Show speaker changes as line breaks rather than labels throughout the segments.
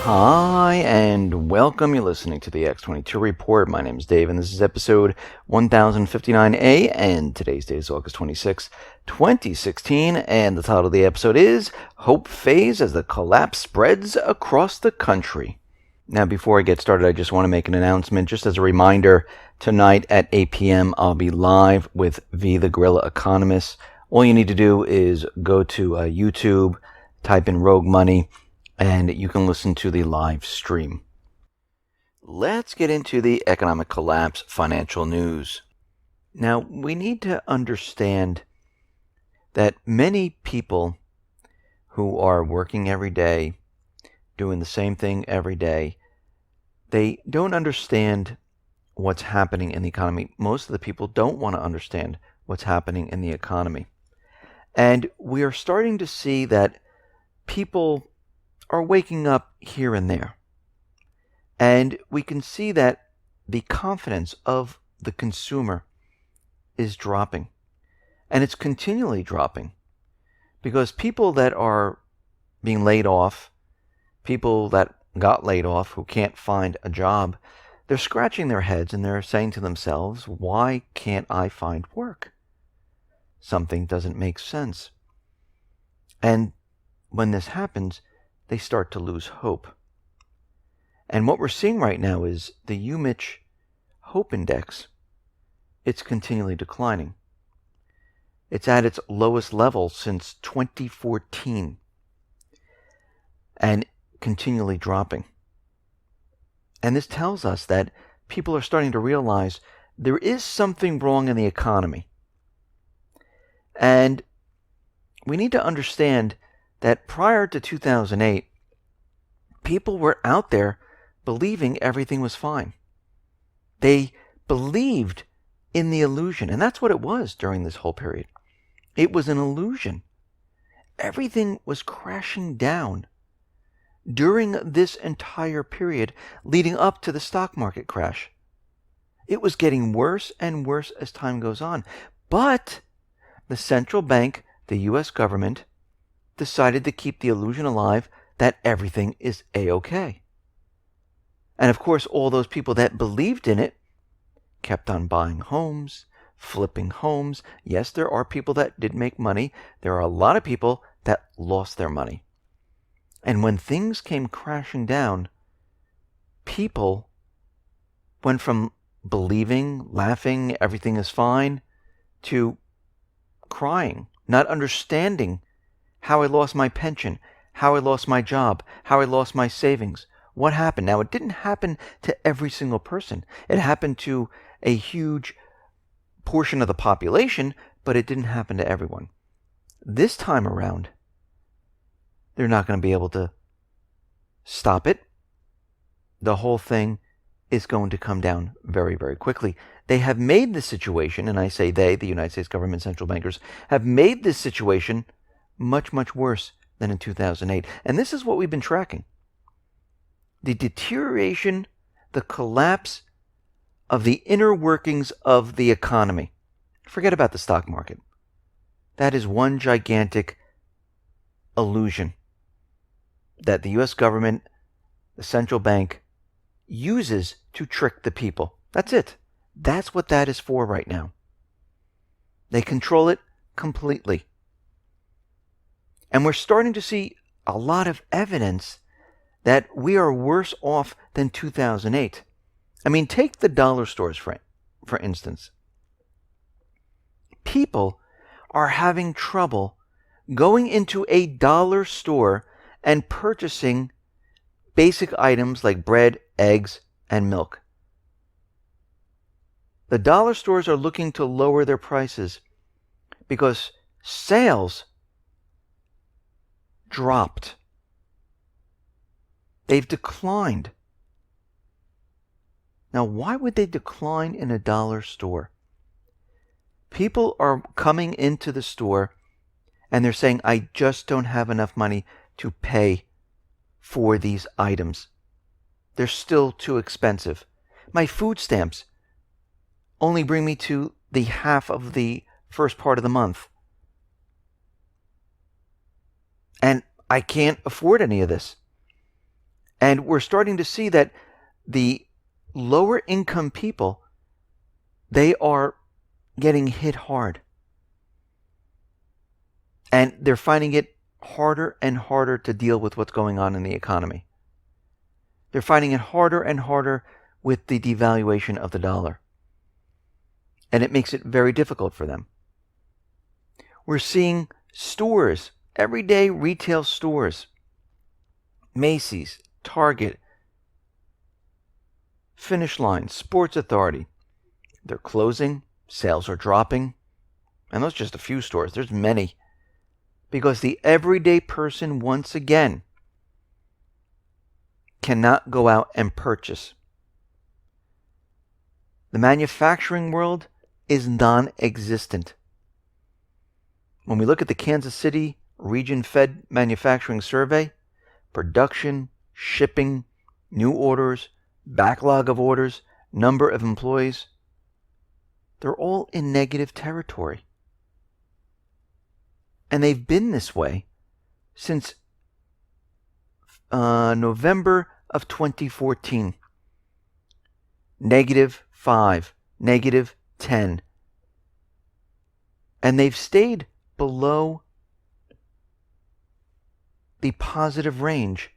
Hi, and welcome. You're listening to the X22 Report. My name is Dave, and this is episode 1059A, and today's date is August 26, 2016, and the title of the episode is Hope Fades as the Collapse Spreads Across the Country. Now, before I get started, I just want to make an announcement. Just as a reminder, tonight at 8 p.m., I'll be live with V the Guerrilla Economist. All you need to do is go to YouTube, type in Rogue Money, and you can listen to the live stream. Let's get into the economic collapse financial news. Now, we need to understand that many people who are working every day, doing the same thing every day, they don't understand what's happening in the economy. Most of the people don't want to understand what's happening in the economy. And we are starting to see that people are waking up here and there. And we can see that the confidence of the consumer is dropping. And it's continually dropping. Because people that are being laid off, people that got laid off who can't find a job, they're scratching their heads and they're saying to themselves, why can't I find work? Something doesn't make sense. And when this happens, they start to lose hope. And what we're seeing right now is the UMich Hope Index. It's continually declining. It's at its lowest level since 2014 and continually dropping. And this tells us that people are starting to realize there is something wrong in the economy. And we need to understand that prior to 2008, people were out there believing everything was fine. They believed in the illusion, and that's what it was during this whole period. It was an illusion. Everything was crashing down during this entire period leading up to the stock market crash. It was getting worse and worse as time goes on. But the central bank, the U.S. government, decided to keep the illusion alive that everything is A-OK. And of course, all those people that believed in it kept on buying homes, flipping homes. Yes, there are people that did make money. There are a lot of people that lost their money. And when things came crashing down, people went from believing, laughing, everything is fine, to crying, not understanding how I lost my pension, how I lost my job, how I lost my savings. What happened? Now, it didn't happen to every single person. It happened to a huge portion of the population, but it didn't happen to everyone. This time around, they're not going to be able to stop it. The whole thing is going to come down very, very quickly. They have made the situation, and I say they, the United States government central bankers, have made this situation much, much worse than in 2008. And this is what we've been tracking. The deterioration, the collapse of the inner workings of the economy. Forget about the stock market. That is one gigantic illusion that the U.S. government, the central bank, uses to trick the people. That's it. That's what that is for right now. They control it completely. And we're starting to see a lot of evidence that we are worse off than 2008. I mean, take the dollar stores, for instance. People are having trouble going into a dollar store and purchasing basic items like bread, eggs, and milk. The dollar stores are looking to lower their prices because sales dropped. They've declined. Now, why would they decline in a dollar store? People are coming into the store and they're saying, I just don't have enough money to pay for these items. They're still too expensive. My food stamps only bring me to the half of the first part of the month. And I can't afford any of this. And we're starting to see that the lower income people, they are getting hit hard. And they're finding it harder and harder to deal with what's going on in the economy. They're finding it harder and harder with the devaluation of the dollar. And it makes it very difficult for them. We're seeing stores, everyday retail stores, Macy's, Target, Finish Line, Sports Authority. They're closing, sales are dropping. And those are just a few stores. There's many. Because the everyday person, once again, cannot go out and purchase. The manufacturing world is non-existent. When we look at the Kansas City Region Fed Manufacturing Survey, production, shipping, new orders, backlog of orders, number of employees, they're all in negative territory. And they've been this way since November of 2014. -5, -10. And they've stayed below the positive range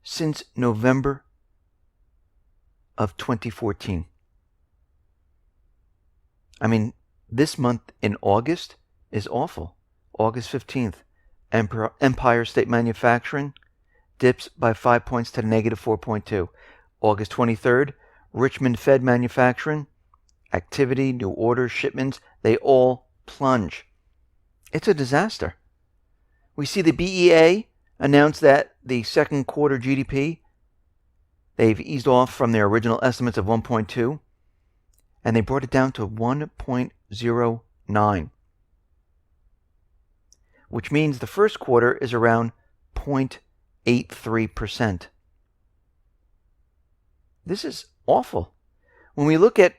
since November of 2014. I mean, this month in August is awful. August 15th, Empire State Manufacturing dips by 5 points to -4.2. August 23rd, Richmond Fed Manufacturing, activity, new orders, shipments, they all plunge. It's a disaster. We see the BEA announce that the second quarter GDP, they've eased off from their original estimates of 1.2, and they brought it down to 1.09. Which means the first quarter is around 0.83%. This is awful. When we look at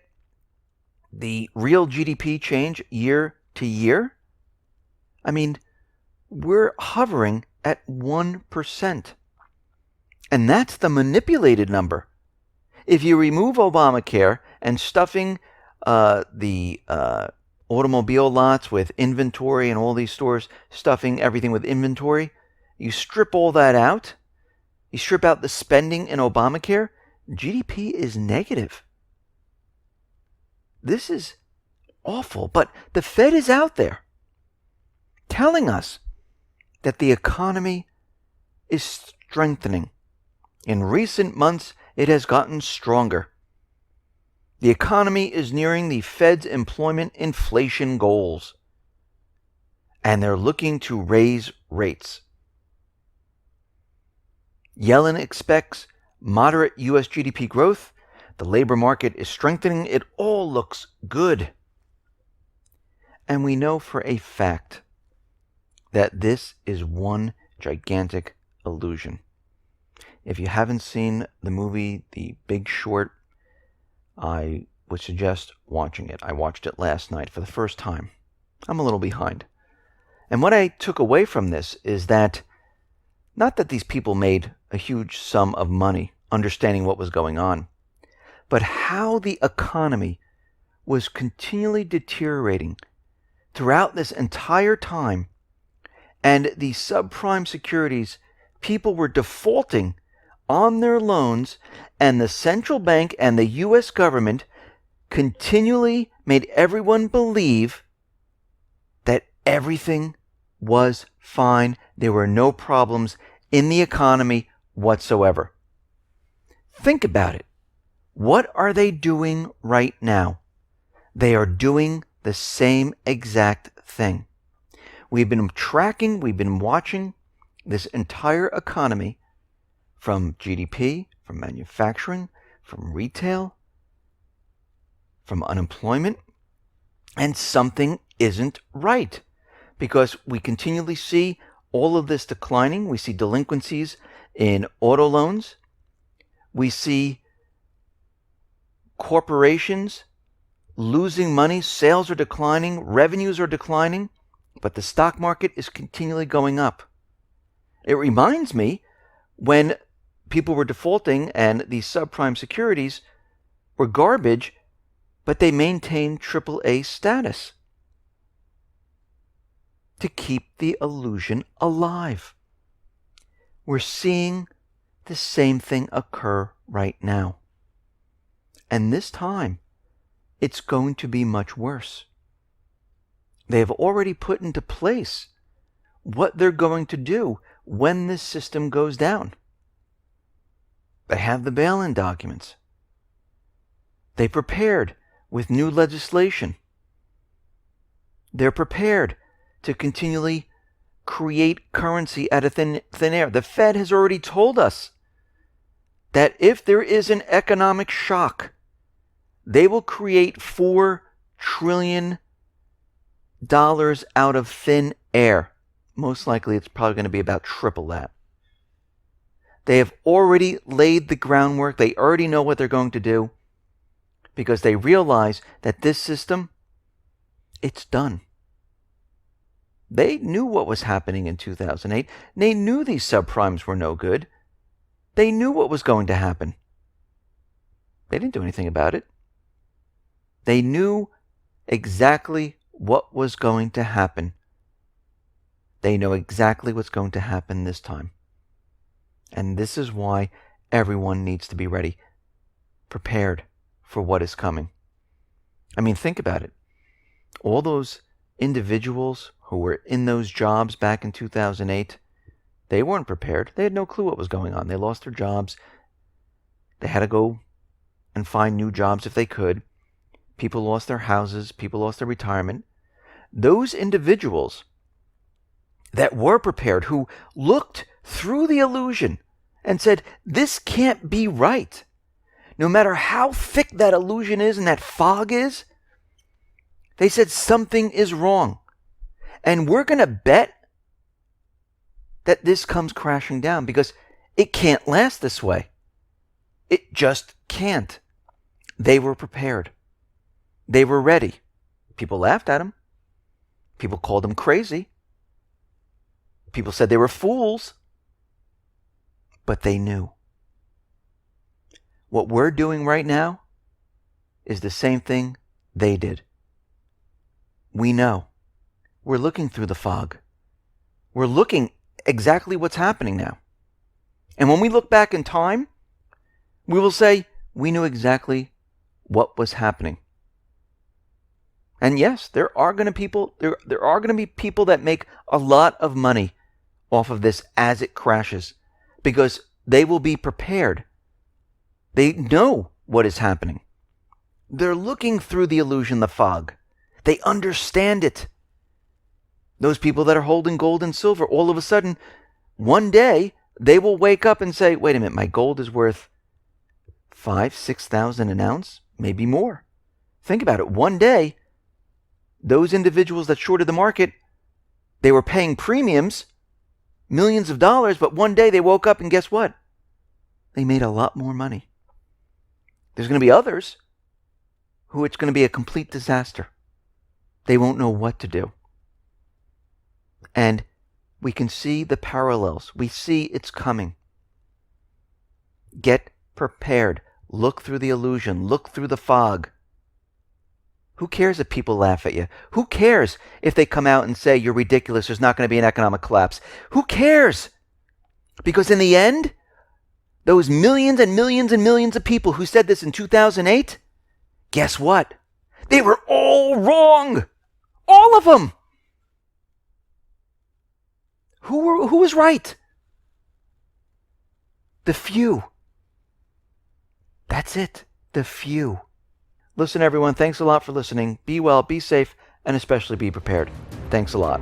the real GDP change year to year, I mean, we're hovering at 1%. And that's the manipulated number. If you remove Obamacare and stuffing the automobile lots with inventory and all these stores stuffing everything with inventory, you strip all that out, you strip out the spending in Obamacare, GDP is negative. This is awful, but the Fed is out there telling us that the economy is strengthening. In recent months, it has gotten stronger. The economy is nearing the Fed's employment inflation goals, and they're looking to raise rates. Yellen expects moderate U.S. GDP growth. The labor market is strengthening. It all looks good. And we know for a fact that this is one gigantic illusion. If you haven't seen the movie The Big Short, I would suggest watching it. I watched it last night for the first time. I'm a little behind. And what I took away from this is that, not that these people made a huge sum of money understanding what was going on, but how the economy was continually deteriorating throughout this entire time, and the subprime securities, people were defaulting on their loans, and the central bank and the U.S. government continually made everyone believe that everything was fine. There were no problems in the economy whatsoever. Think about it. What are they doing right now? They are doing the same exact thing. We've been tracking, we've been watching this entire economy, from GDP, from manufacturing, from retail, from unemployment, and something isn't right, because we continually see all of this declining. We see delinquencies in auto loans. We see corporations losing money. Sales are declining. Revenues are declining. But the stock market is continually going up. It reminds me when people were defaulting and these subprime securities were garbage, but they maintained AAA status to keep the illusion alive. We're seeing the same thing occur right now. And this time, it's going to be much worse. They have already put into place what they're going to do when this system goes down. They have the bail-in documents. They prepared with new legislation. They're prepared to continually create currency out of thin air. The Fed has already told us that if there is an economic shock, they will create $4 trillion out of thin air. Most likely it's probably going to be about triple that. They have already laid the groundwork. They already know what they're going to do because they realize that this system, it's done. They knew what was happening in 2008. They knew these subprimes were no good. They knew what was going to happen. They didn't do anything about it. They knew exactly what was going to happen. They know exactly what's going to happen this time. And this is why everyone needs to be ready, prepared for what is coming. I mean, think about it. All those individuals who were in those jobs back in 2008, they weren't prepared. They had no clue what was going on. They lost their jobs. They had to go and find new jobs if they could. People lost their houses. People lost their retirement. Those individuals that were prepared, who looked through the illusion and said, this can't be right. No matter how thick that illusion is and that fog is, they said something is wrong. And we're going to bet that this comes crashing down because it can't last this way. It just can't. They were prepared. They were ready. People laughed at them. People called them crazy. People said they were fools. But they knew. What we're doing right now is the same thing they did. We know. We're looking through the fog. We're looking exactly what's happening now. And when we look back in time, we will say we knew exactly what was happening. And yes, there are going to be people that make a lot of money off of this as it crashes because they will be prepared. They know what is happening. They're looking through the illusion, the fog. They understand it. Those people that are holding gold and silver, all of a sudden, one day, they will wake up and say, wait a minute, my gold is worth $5,000-6,000 an ounce, maybe more. Think about it. One day, those individuals that shorted the market, they were paying premiums, millions of dollars, but one day they woke up and guess what? They made a lot more money. There's going to be others who it's going to be a complete disaster. They won't know what to do. And we can see the parallels. We see it's coming. Get prepared. Look through the illusion. Look through the fog. Who cares if people laugh at you? Who cares if they come out and say you're ridiculous, there's not going to be an economic collapse? Who cares? Because in the end, those millions and millions and millions of people who said this in 2008, guess what? They were all wrong. All of them. Who was right? The few. That's it. The few. Listen, everyone, thanks a lot for listening. Be well, be safe, and especially be prepared. Thanks a lot.